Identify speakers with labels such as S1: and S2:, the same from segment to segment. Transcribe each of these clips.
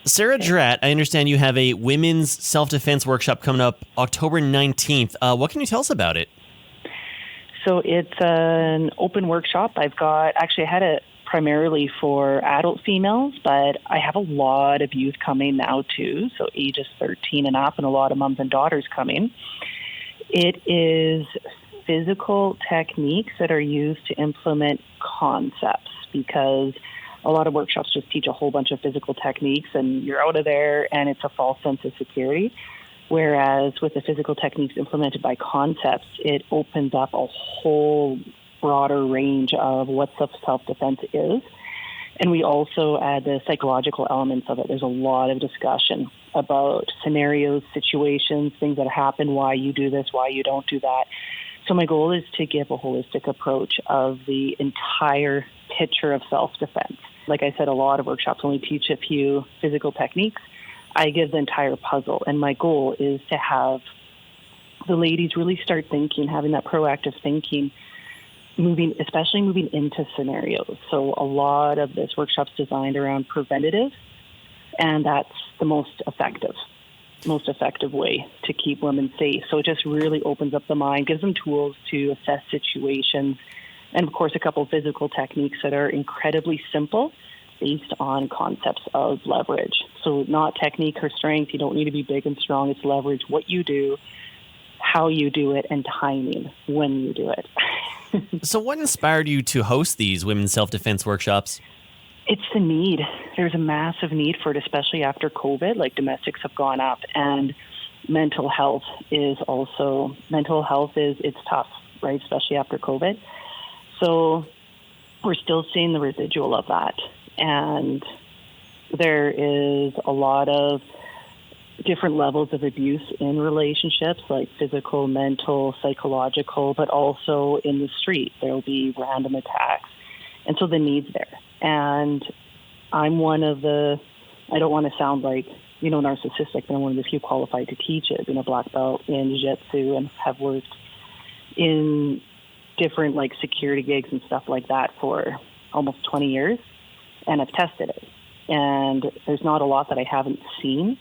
S1: Sarah Draht, I understand you have a women's self-defense workshop coming up October 19th. What can you tell us about it?
S2: So it's an open workshop. I had it primarily for adult females, but I have a lot of youth coming now too, so ages 13 and up, and a lot of moms and daughters coming. It is physical techniques that are used to implement concepts, because a lot of workshops just teach a whole bunch of physical techniques and you're out of there and it's a false sense of security. Whereas with the physical techniques implemented by concepts, it opens up a whole broader range of what self-defense is. And we also add the psychological elements of it. There's a lot of discussion about scenarios, situations, things that happen, why you do this, why you don't do that. So my goal is to give a holistic approach of the entire picture of self-defense. Like I said, a lot of workshops only teach a few physical techniques. I give the entire puzzle, and my goal is to have the ladies really start thinking, having that proactive thinking, especially moving into scenarios. So a lot of this workshop's designed around preventative, and that's the most effective way to keep women safe. So it just really opens up the mind, gives them tools to assess situations, and of course a couple of physical techniques that are incredibly simple based on concepts of leverage. So not technique or strength. You don't need to be big and strong. It's leverage, what you do, how you do it, and timing when you do it.
S1: So what inspired you to host these women's self-defense workshops?
S2: It's the need. There's a massive need for it, especially after COVID. Like, domestics have gone up, and mental health is it's tough, right? Especially after COVID. So we're still seeing the residual of that. And there is a lot of different levels of abuse in relationships, like physical, mental, psychological, but also in the street. There will be random attacks. And so the need's there. And I'm one of the, I don't want to sound like, narcissistic, but I'm one of the few qualified to teach it. Being a black belt in Jiu-Jitsu and have worked in different security gigs and stuff like that for almost 20 years. And I've tested it. And there's not a lot that I haven't seen.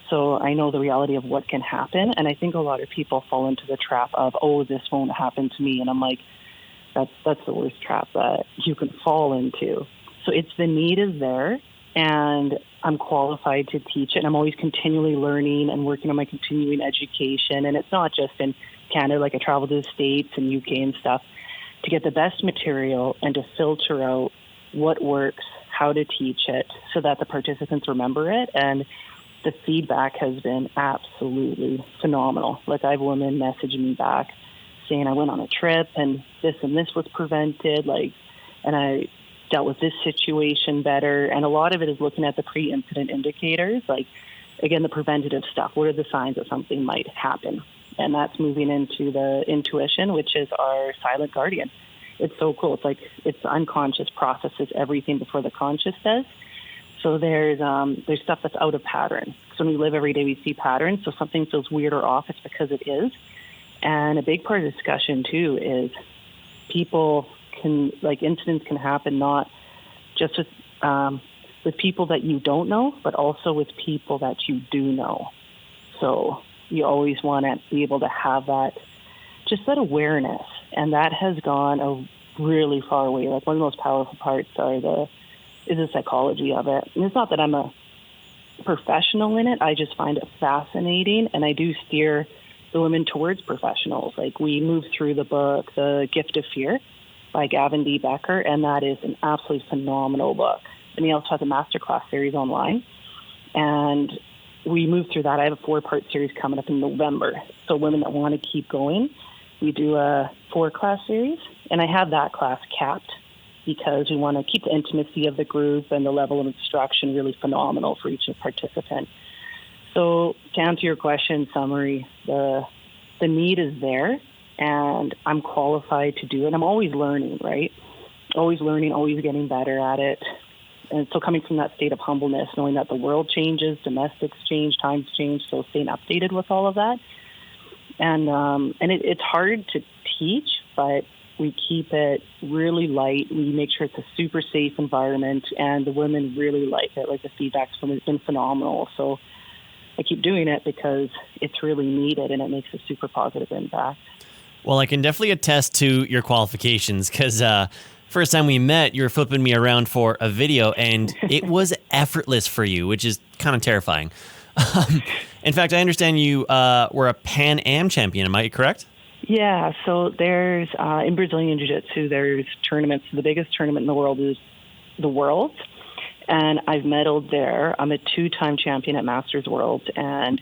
S2: So I know the reality of what can happen. And I think a lot of people fall into the trap of, oh, this won't happen to me. And I'm like, that's the worst trap that you can fall into. So it's the need is there, and I'm qualified to teach it. And I'm always continually learning and working on my continuing education. And it's not just in Canada, I travel to the States and UK and stuff to get the best material and to filter out what works, how to teach it so that the participants remember it. And the feedback has been absolutely phenomenal. I have women messaging me back saying, I went on a trip and this was prevented, and I dealt with this situation better. And a lot of it is looking at the pre-incident indicators, again, the preventative stuff. What are the signs that something might happen? And that's moving into the intuition, which is our silent guardian. It's so cool. It's the unconscious processes everything before the conscious does. So there's stuff that's out of pattern. So when we live every day, we see patterns. So something feels weird or off, it's because it is. And a big part of the discussion too is people can, incidents can happen not just with people that you don't know, but also with people that you do know. So you always want to be able to have that awareness. And that has gone a really far way. One of the most powerful parts is the psychology of it. And it's not that I'm a professional in it. I just find it fascinating, and I do steer the women towards professionals. We move through the book, The Gift of Fear by Gavin D. Becker, and that is an absolutely phenomenal book. And he also has a masterclass series online. And we move through that. I have a 4-part series coming up in November. So women that want to keep going, we do a 4-class series, and I have that class capped because we want to keep the intimacy of the group and the level of instruction really phenomenal for each participant. So to answer your question, summary, the need is there, and I'm qualified to do it. I'm always learning, right? Always learning, always getting better at it. And so coming from that state of humbleness, knowing that the world changes, domestics change, times change, so staying updated with all of that. And it's hard to teach, but We keep it really light. We make sure it's a super safe environment, and the women really like it. Like, the feedback from it has been phenomenal. So I keep doing it because it's really needed, and it makes a super positive impact.
S1: Well, I can definitely attest to your qualifications because first time we met, you were flipping me around for a video, and it was effortless for you, which is kind of terrifying. In fact, I understand you were a Pan Am champion. Am I correct?
S2: Yeah, so there's, in Brazilian Jiu-Jitsu, there's tournaments. The biggest tournament in the world is the Worlds, and I've medaled there. I'm a 2-time champion at Masters Worlds, and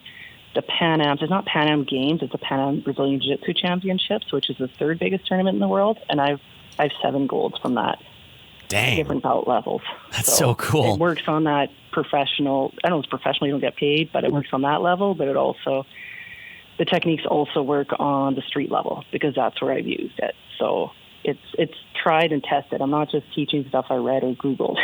S2: the Pan Am, it's not Pan Am Games, it's the Pan Am Brazilian Jiu-Jitsu Championships, which is the 3rd biggest tournament in the world, and I've 7 golds from that.
S1: Dang.
S2: Different belt levels.
S1: That's so cool.
S2: It works on that professional, I know it's professional, you don't get paid, but it works on that level, but it also, the techniques also work on the street level because that's where I've used it. So it's tried and tested. I'm not just teaching stuff I read or Googled.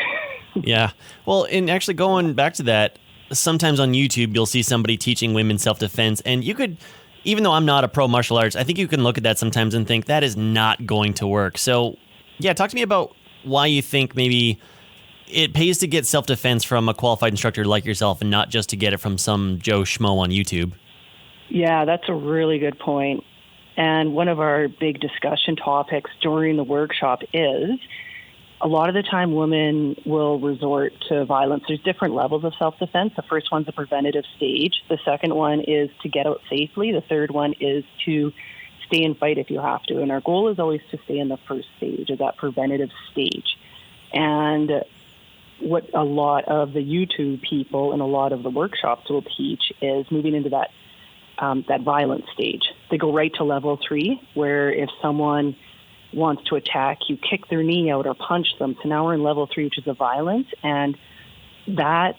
S1: Yeah. Well, and actually going back to that, sometimes on YouTube, you'll see somebody teaching women self-defense, and you could, even though I'm not a pro martial arts, I think you can look at that sometimes and think that is not going to work. So yeah, talk to me about why you think maybe it pays to get self-defense from a qualified instructor like yourself and not just to get it from some Joe Schmo on YouTube.
S2: Yeah, that's a really good point. And one of our big discussion topics during the workshop is a lot of the time women will resort to violence. There's different levels of self-defense. The first one's a preventative stage. The second one is to get out safely. The third one is to stay and fight if you have to. And our goal is always to stay in the first stage, or that preventative stage. And what a lot of the YouTube people and a lot of the workshops will teach is moving into that violent stage. They go right to level 3, where if someone wants to attack, you kick their knee out or punch them. So now we're in level 3, which is the violence, and that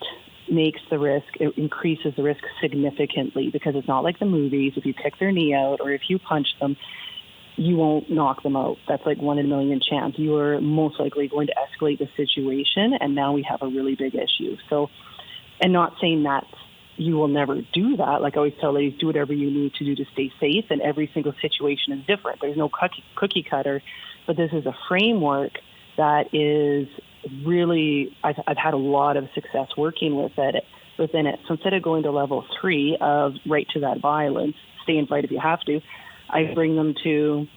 S2: makes the risk, it increases the risk significantly because it's not like the movies. If you kick their knee out or if you punch them, you won't knock them out. That's like 1 in a million chance. You are most likely going to escalate the situation, and now we have a really big issue. So, and not saying that you will never do that. Like I always tell ladies, do whatever you need to do to stay safe, and every single situation is different. There's no cookie cutter, but this is a framework that is really, I've had a lot of success working within it. So instead of going to level 3 of right to that violence, stay and fight if you have to, I bring them to,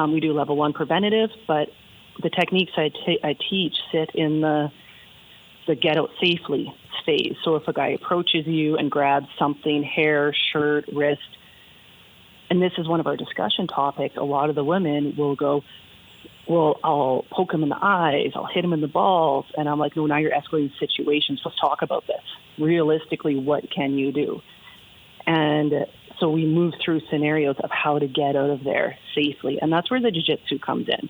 S2: we do level 1 preventative, but the techniques I teach sit in the get out safely phase. So if a guy approaches you and grabs something, hair, shirt, wrist, and this is one of our discussion topics, a lot of the women will go, well, I'll poke him in the eyes, I'll hit him in the balls, and I'm like, no, now you're escalating situations. Let's talk about this. Realistically, what can you do? And so we move through scenarios of how to get out of there safely, and that's where the jiu-jitsu comes in.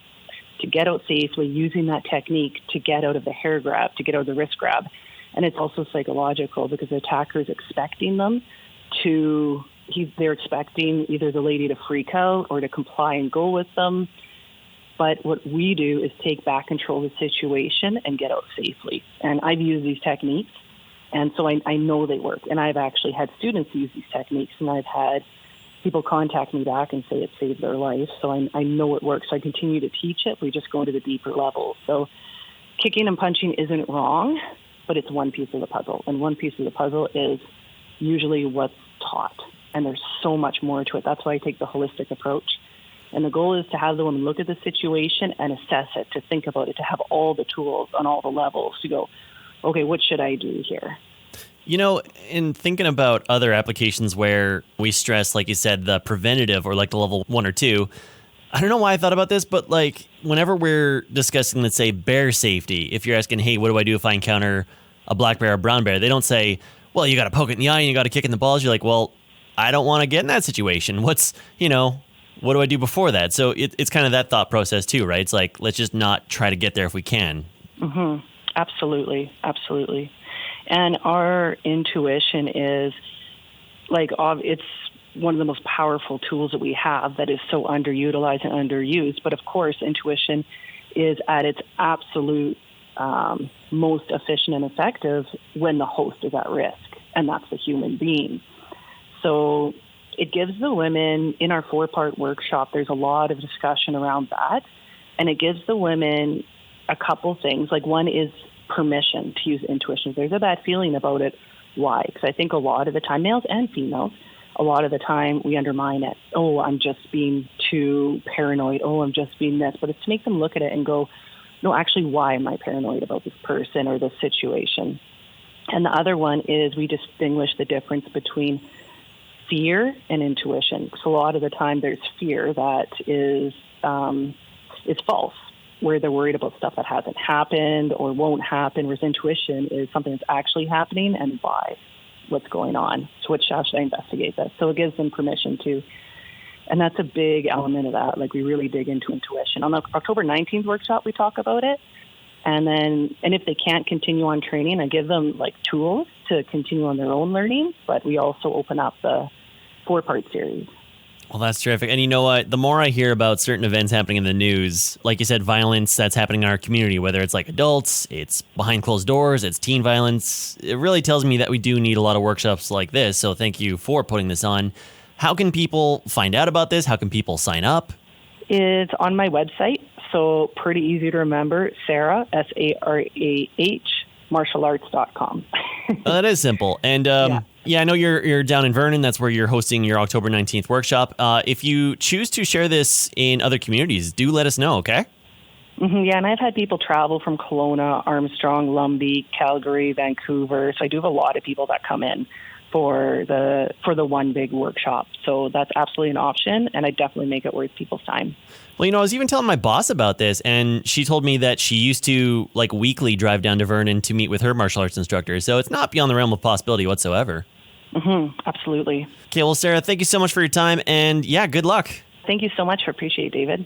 S2: To get out safely, using that technique to get out of the hair grab, to get out of the wrist grab. And it's also psychological because the attacker is expecting them to, they're expecting either the lady to freak out or to comply and go with them. But what we do is take back control of the situation and get out safely. And I've used these techniques, and so I know they work. And I've actually had students use these techniques, and I've had people contact me back and say it saved their life. So I know it works. So I continue to teach it. We just go into the deeper levels. So kicking and punching isn't wrong, but it's one piece of the puzzle. And one piece of the puzzle is usually what's taught. And there's so much more to it. That's why I take the holistic approach. And the goal is to have the woman look at the situation and assess it, to think about it, to have all the tools on all the levels to go, okay, what should I do here?
S1: You know, in thinking about other applications where we stress, like you said, the preventative or like the level 1 or 2, I don't know why I thought about this, but like whenever we're discussing, let's say, bear safety, if you're asking, hey, what do I do if I encounter a black bear or brown bear? They don't say, well, you got to poke it in the eye and you got to kick it in the balls. You're like, well, I don't want to get in that situation. What do I do before that? So it's kind of that thought process too, right? It's like, let's just not try to get there if we can.
S2: Mm-hmm. Absolutely. Absolutely. And our intuition is like, it's one of the most powerful tools that we have that is so underutilized and underused. But of course, intuition is at its absolute most efficient and effective when the host is at risk, and that's the human being. So it gives the women in our 4-part workshop, there's a lot of discussion around that. And it gives the women a couple things. Like one is permission to use intuition. If there's a bad feeling about it, why? Because I think a lot of the time, males and females, a lot of the time we undermine it. Oh, I'm just being too paranoid. Oh, I'm just being this. But it's to make them look at it and go, no, actually, why am I paranoid about this person or this situation? And the other one is we distinguish the difference between fear and intuition. So a lot of the time there's fear that is false, where they're worried about stuff that hasn't happened or won't happen, whereas intuition is something that's actually happening and why, what's going on. So what should I investigate this? So it gives them permission to, and that's a big element of that. Like we really dig into intuition. On the October 19th workshop, we talk about it. And if they can't continue on training, I give them like tools to continue on their own learning, but we also open up the 4-part series.
S1: Well, that's terrific. And you know what? The more I hear about certain events happening in the news, like you said, violence that's happening in our community, whether it's like adults, it's behind closed doors, it's teen violence, it really tells me that we do need a lot of workshops like this. So thank you for putting this on. How can people find out about this? How can people sign up? It's
S2: on my website. So pretty easy to remember, Sarah, Sarah, martialarts.com.
S1: Oh, that is simple. And yeah, I know you're down in Vernon. That's where you're hosting your October 19th workshop. If you choose to share this in other communities, do let us know, okay?
S2: Mm-hmm, yeah, and I've had people travel from Kelowna, Armstrong, Lumby, Calgary, Vancouver. So I do have a lot of people that come in for the one big workshop. So that's absolutely an option, and I definitely make it worth people's time.
S1: Well, you know, I was even telling my boss about this, and she told me that she used to, like, weekly drive down to Vernon to meet with her martial arts instructor. So it's not beyond the realm of possibility whatsoever.
S2: Mm-hmm, absolutely.
S1: Okay, well, Sarah, thank you so much for your time, and yeah, good luck.
S2: Thank you so much. I appreciate it, David.